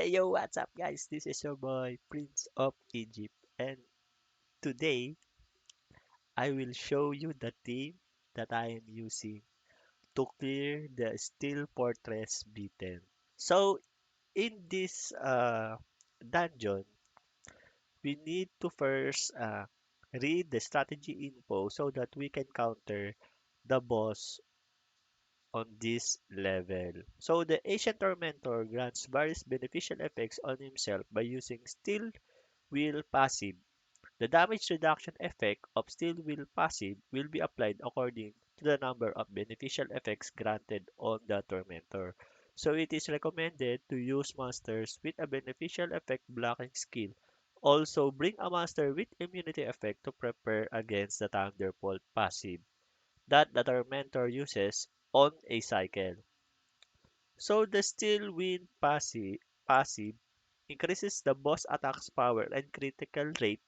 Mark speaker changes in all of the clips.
Speaker 1: Hey yo, what's up guys? This is your boy Prince of Egypt, and today I will show you the team that I am using to clear the Steel Fortress B10. So in this dungeon, we need to first read the strategy info so that we can counter the boss on this level. So the Ancient Tormentor grants various beneficial effects on himself by using Steel Will passive. The damage reduction effect of Steel Will passive will be applied according to the number of beneficial effects granted on the Tormentor. So it is recommended to use monsters with a beneficial effect blocking skill. Also, bring a monster with immunity effect to prepare against the Thunderbolt passive that the Tormentor uses on a cycle. So the Steel Wind passive increases the boss attack's power and critical rate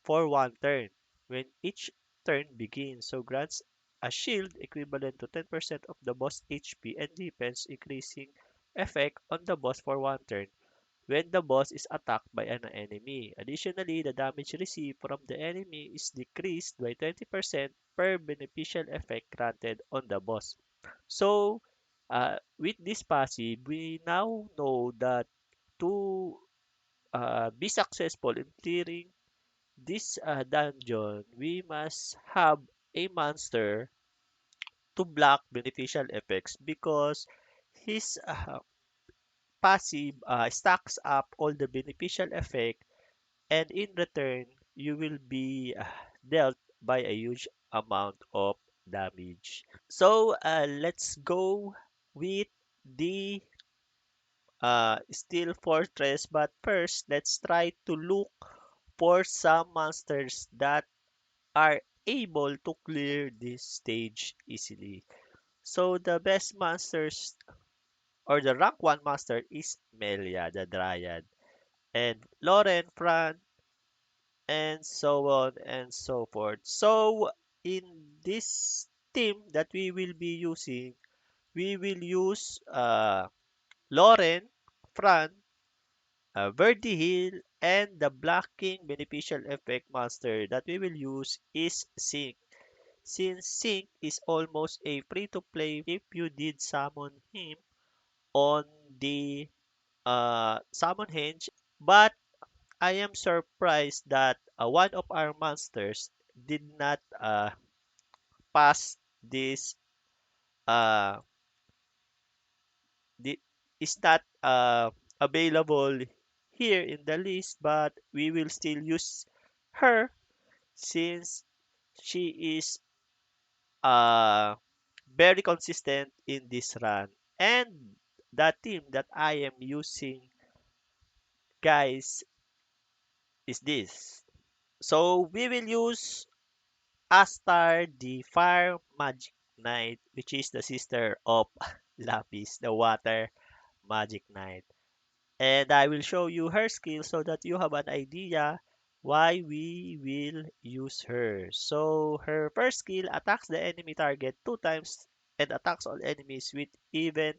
Speaker 1: for one turn when each turn begins, so grants a shield equivalent to 10% of the boss HP and defense increasing effect on the boss for one turn when the boss is attacked by an enemy. Additionally, the damage received from the enemy is decreased by 20% per beneficial effect granted on the boss. So, with this passive, we now know that to be successful in clearing this dungeon, we must have a monster to block beneficial effects because his passive stacks up all the beneficial effect, and in return you will be dealt by a huge amount of damage. So let's go with the Steel Fortress, but first let's try to look for some monsters that are able to clear this stage easily. So the best monsters or the rank 1 master is Melia, the Dryad, and Lauren, Fran, and so on and so forth. So in this team that we will be using, we will use Lauren, Fran, Verdi Hill, and the blocking beneficial effect monster that we will use is Sync. Since Sync is almost a free-to-play if you did summon him on the summon hinge, but I am surprised that one of our monsters did not pass this uh, the, is not available here in the list, but we will still use her since she is uh, very consistent in this run. And the team that I am using, guys, is this. So we will use ASTAR, the Fire Magic Knight, which is the sister of Lapis, the Water Magic Knight. And I will show you her skill so that you have an idea why we will use her. So her first skill attacks the enemy target 2 times and attacks all enemies with even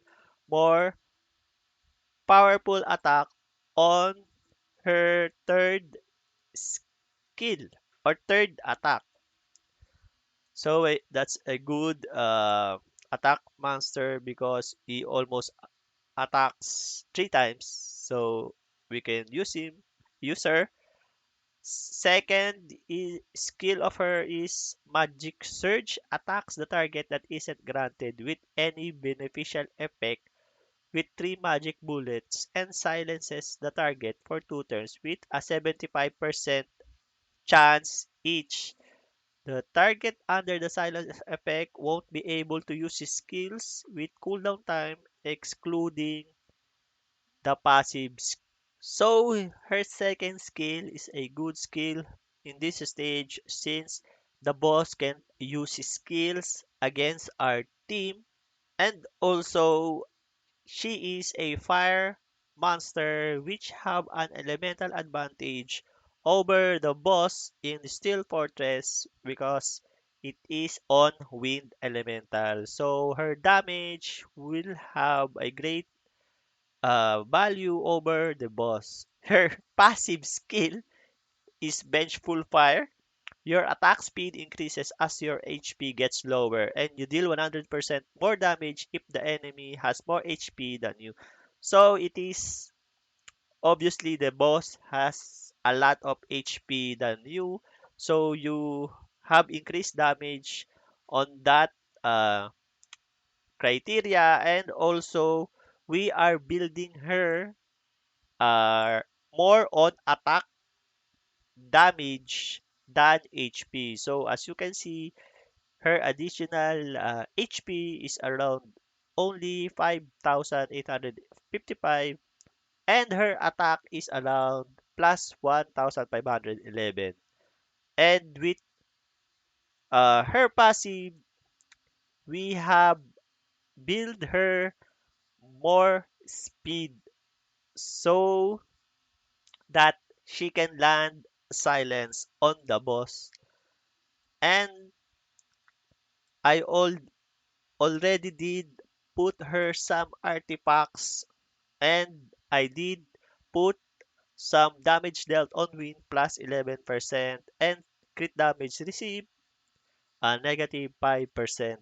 Speaker 1: more powerful attack on her third skill or third attack. So that's a good attack monster because he almost attacks 3 times. So we can use her. Second skill of her is Magic Surge. Attacks the target that isn't granted with any beneficial effect with 3 magic bullets and silences the target for 2 turns with a 75% chance each. The target under the silence effect won't be able to use his skills with cooldown time, excluding the passives. So her second skill is a good skill in this stage since the boss can use his skills against our team, and also she is a fire monster which have an elemental advantage over the boss in Steel Fortress because it is on wind elemental. So her damage will have a great value over the boss. Her passive skill is Vengeful Fire. Your attack speed increases as your HP gets lower, and you deal 100% more damage if the enemy has more HP than you. So it is obviously the boss has a lot of HP than you, so you have increased damage on that uh, criteria, and also we are building her uh, more on attack damage than HP. So as you can see, her additional HP is around only 5,855, and her attack is around plus 1,511. And with her passive, we have build her more speed so that she can land silence on the boss. And I already did put her some artifacts, and I did put some damage dealt on win plus 11% and crit damage received a negative 5%,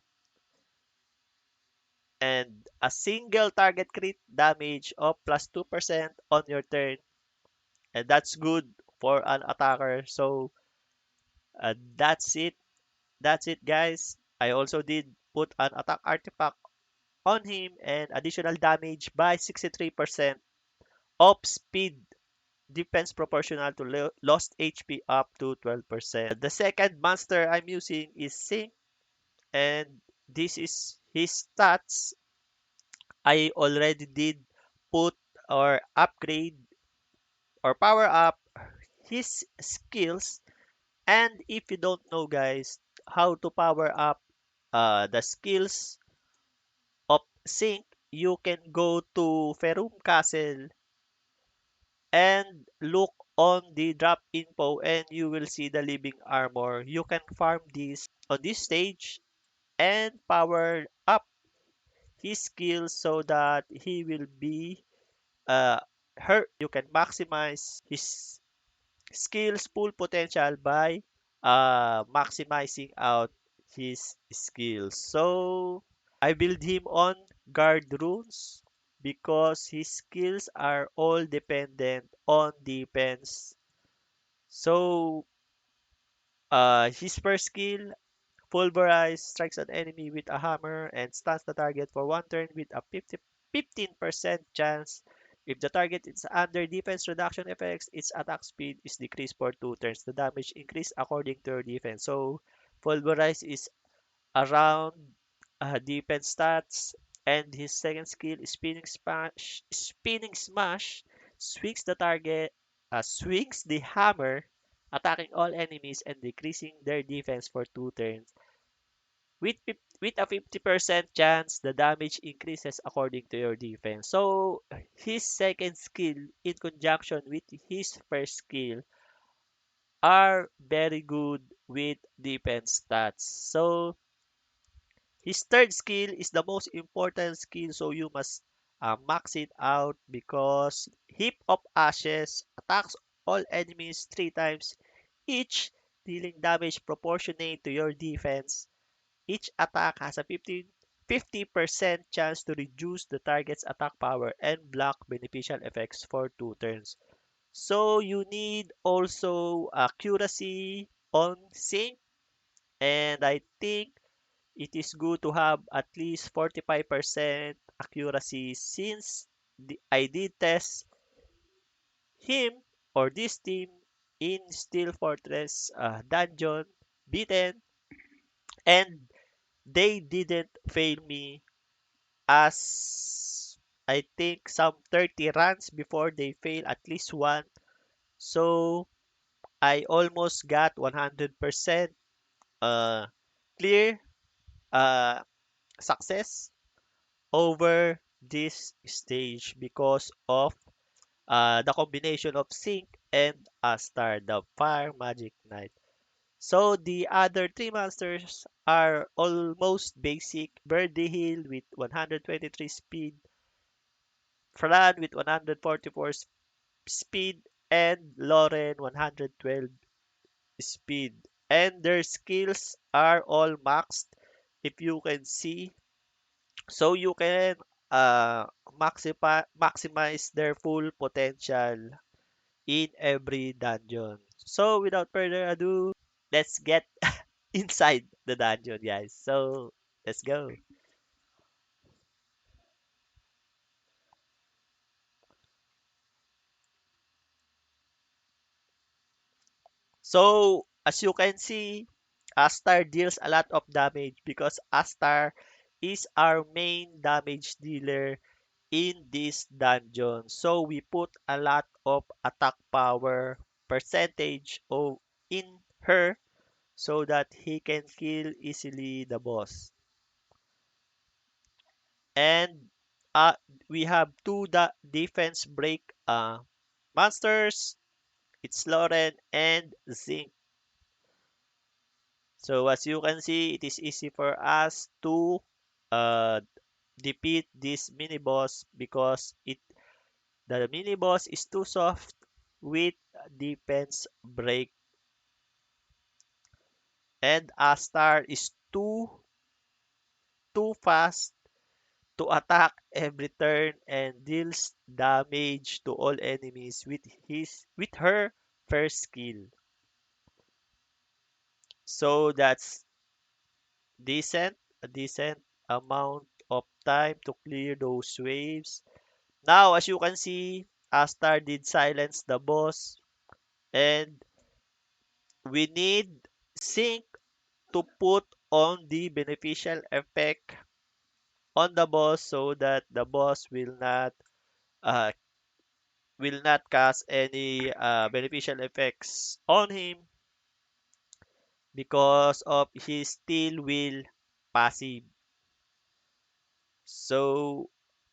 Speaker 1: and a single target crit damage of plus 2% on your turn, and that's good for an attacker. So that's it. That's it, guys. I also did put an attack artifact on him and additional damage by 63% of speed defense proportional to lost HP up to 12%. The second monster I'm using is Sync, and this is his stats. I already did put or upgrade or power up his skills. And if you don't know, guys, how to power up the skills of Sync, you can go to Ferum Castle and look on the drop info, and you will see the living armor. You can farm this on this stage and power up his skills so that he will be hurt. You can maximize his skills full potential by maximizing out his skills. So I build him on guard runes because his skills are all dependent on defense. So his first skill, Pulverize, strikes an enemy with a hammer and stuns the target for one turn with a 15% chance. If the target is under defense reduction effects, its attack speed is decreased for 2 turns. The damage increase according to your defense. So Pulverize is around defense stats, and his second skill is Spinning Smash. Spinning Smash swings the target, swings the hammer, attacking all enemies and decreasing their defense for 2 turns. With a 50% chance, the damage increases according to your defense. So his second skill in conjunction with his first skill are very good with defense stats. So his third skill is the most important skill, so you must max it out because Heap of Ashes attacks all enemies 3 times each, dealing damage proportionate to your defense. Each attack has a 50% chance to reduce the target's attack power and block beneficial effects for 2 turns. So you need also accuracy on sync, and I think it is good to have at least 45% accuracy since I did test him or this team in Steel Fortress Dungeon B10, and they didn't fail me as I think some 30 runs before they fail at least one. So I almost got 100% uh, clear uh, success over this stage because of the combination of Sync and Astar, the Fire Magic Knight. So the other 3 monsters are almost basic. Birdie Hill with 123 speed, Fran with 144 speed, and Lauren 112 speed. And their skills are all maxed if you can see. So you can maximize their full potential in every dungeon. So without further ado, let's get inside the dungeon, guys. So let's go. So as you can see, Astar deals a lot of damage because Astar is our main damage dealer in this dungeon. So we put a lot of attack power percentage of in her so that he can kill easily the boss. And we have two defense break monsters. It's Lauren and Zinc. So as you can see, it is easy for us to uh, defeat this mini boss because it the mini boss is too soft with defense break, and Astar is too fast to attack every turn and deals damage to all enemies with her first skill. So that's decent, a decent amount of time to clear those waves. Now, as you can see, Astar did silence the boss, and we need Sync to put on the beneficial effect on the boss so that the boss uh, will not cast any beneficial effects on him because of his steel will passive. So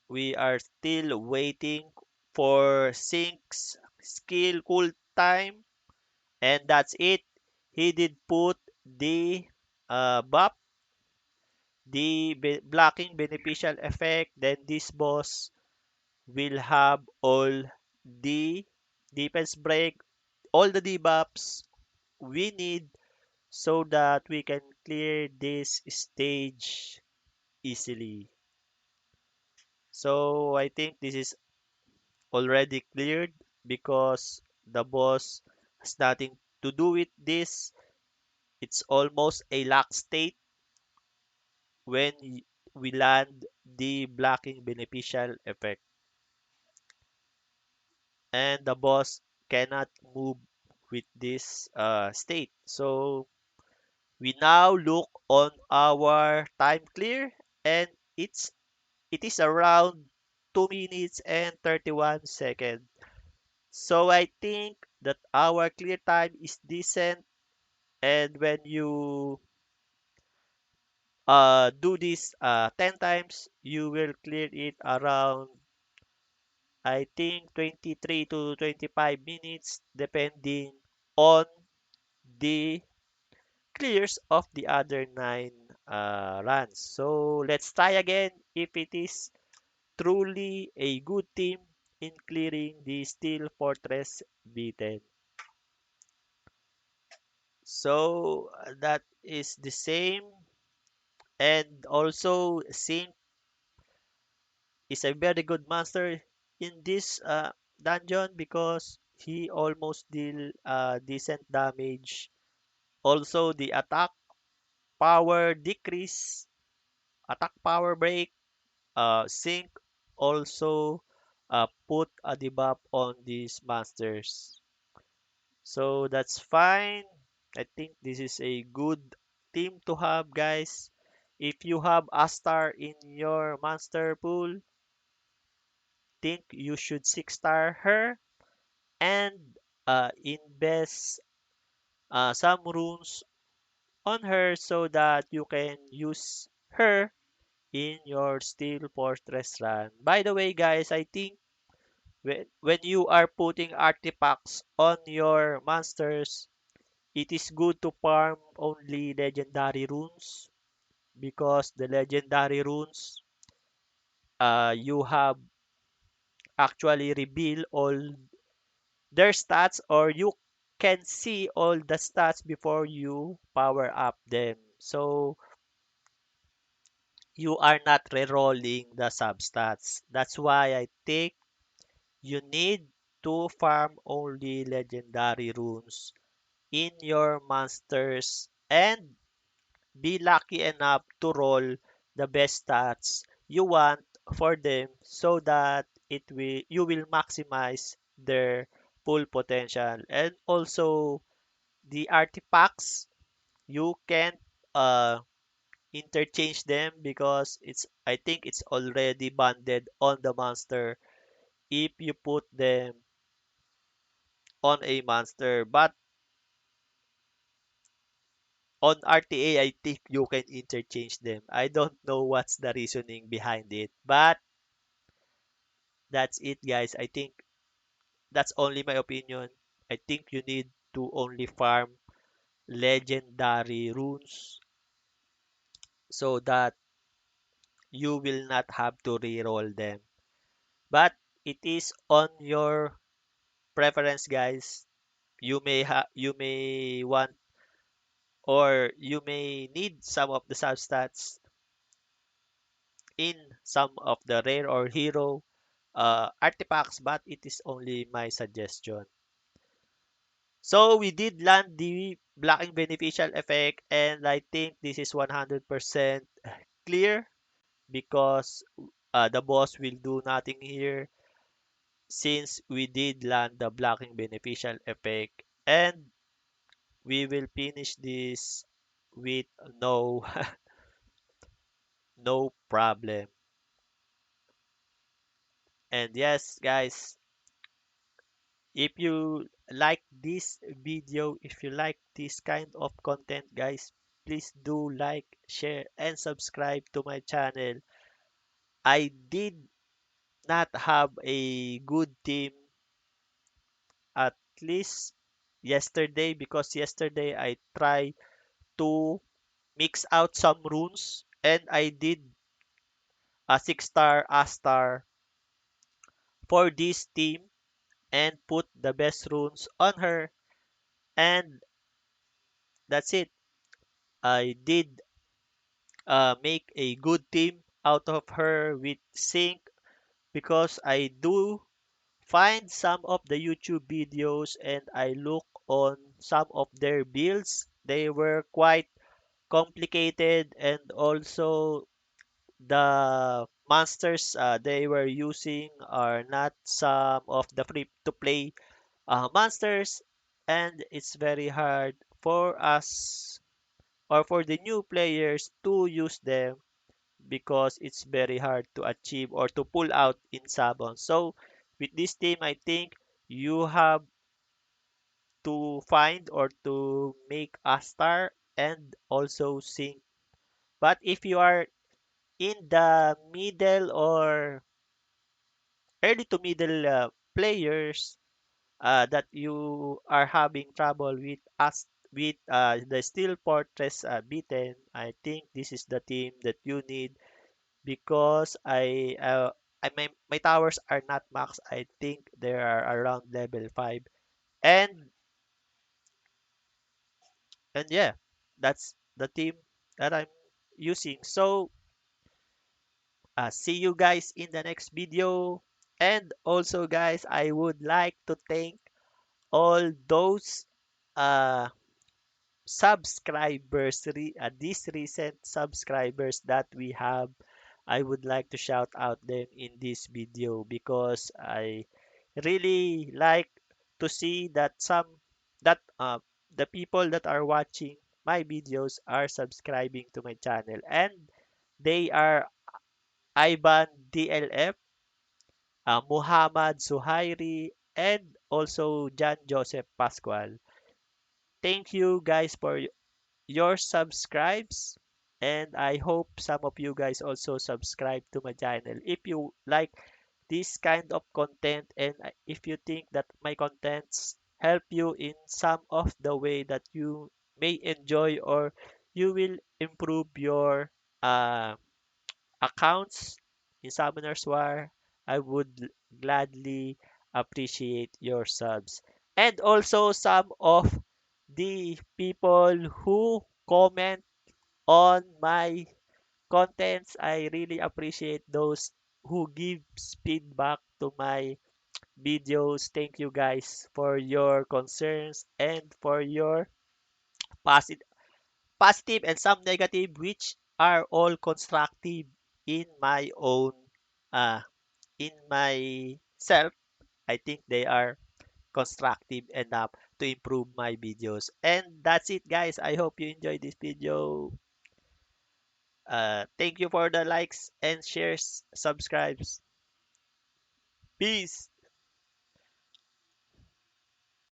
Speaker 1: we are still waiting for Sync's skill cool time, and that's it. He did put the buff, the blocking beneficial effect. Then this boss will have all the defense break, all the debuffs we need so that we can clear this stage easily. So I think this is already cleared because the boss has nothing to do with this. It's almost a lock state when we land the blocking beneficial effect, and the boss cannot move with this state. So we now look on our time clear, and it is around 2 minutes and 31 seconds. So I think that our clear time is decent, and when you do this 10 times, you will clear it around, I think, 23 to 25 minutes depending on the clears of the other 9 runs. So let's try again if it is truly a good team in clearing the Steel Fortress B10. So that is the same, and also Sync is a very good monster in this dungeon because he almost deal decent damage. Also the attack power decrease, attack power break, Sync also put a debuff on these monsters. So that's fine. I think this is a good team to have, guys. If you have Astar in your monster pool, think you should 6-star her and invest some runes on her so that you can use her in your Steel Fortress run. By the way, guys, I think when you are putting artifacts on your monsters, it is good to farm only legendary runes because the legendary runes you have actually reveal all their stats, or you can see all the stats before you power up them. So you are not re-rolling the substats. That's why I think you need to farm only legendary runes in your monsters and be lucky enough to roll the best stats you want for them, so that it will you will maximize their full potential. And also the artifacts, you can uh interchange them, because it's I think it's already banded on the monster if you put them on a monster. But on RTA, I think you can interchange them. I don't know what's the reasoning behind it, but that's it, guys. I think that's only my opinion. I think you need to only farm legendary runes, so that you will not have to reroll them. But it is on your preference, guys. You may want, or you may need some of the substats in some of the rare or hero artifacts, but it is only my suggestion. So we did land the blocking beneficial effect, and I think this is 100% clear, because the boss will do nothing here, since we did land the blocking beneficial effect, and we will finish this with no no problem. And yes, guys, if you like this video, if you like this kind of content, guys, please do like, share, and subscribe to my channel. I did not have a good team, at least yesterday, because yesterday I tried to mix out some runes, and I did a 6-star ASTAR for this team and put the best runes on her, and that's it. I did make a good team out of her with ZINC, because I do find some of the YouTube videos and I look on some of their builds. They were quite complicated, and also the monsters they were using are not some of the free to play monsters, and it's very hard for us, or for the new players, to use them, because it's very hard to achieve or to pull out in Sabon. So with this team, I think you have to find or to make a star and also sync. But if you are in the middle or early to middle players, that you are having trouble with us with the Steel Fortress B10, I think this is the team that you need, because my towers are not max. I think they are around level 5. And yeah, that's the team that I'm using. So see you guys in the next video. And also, guys, I would like to thank all those uh subscribers, these recent subscribers that we have. I would like to shout out them in this video, because I really like to see that the people that are watching my videos are subscribing to my channel, and they are Ivan DLF, Muhammad Suhairi, and also John Joseph Pascual. Thank you guys for your subscribes, and I hope some of you guys also subscribe to my channel if you like this kind of content, and if you think that my contents help you in some of the way that you may enjoy, or you will improve your uh, accounts in Summoners War. I would gladly appreciate your subs. And also some of the people who comment on my contents. I really appreciate those who gives feedback to my videos. Thank you guys for your concerns and for your positive positive and some negative, which are all constructive in my own uh in myself. I think they are constructive enough to improve my videos. And that's it, guys. I hope you enjoyed this video. Thank you for the likes and shares, subscribes. Peace.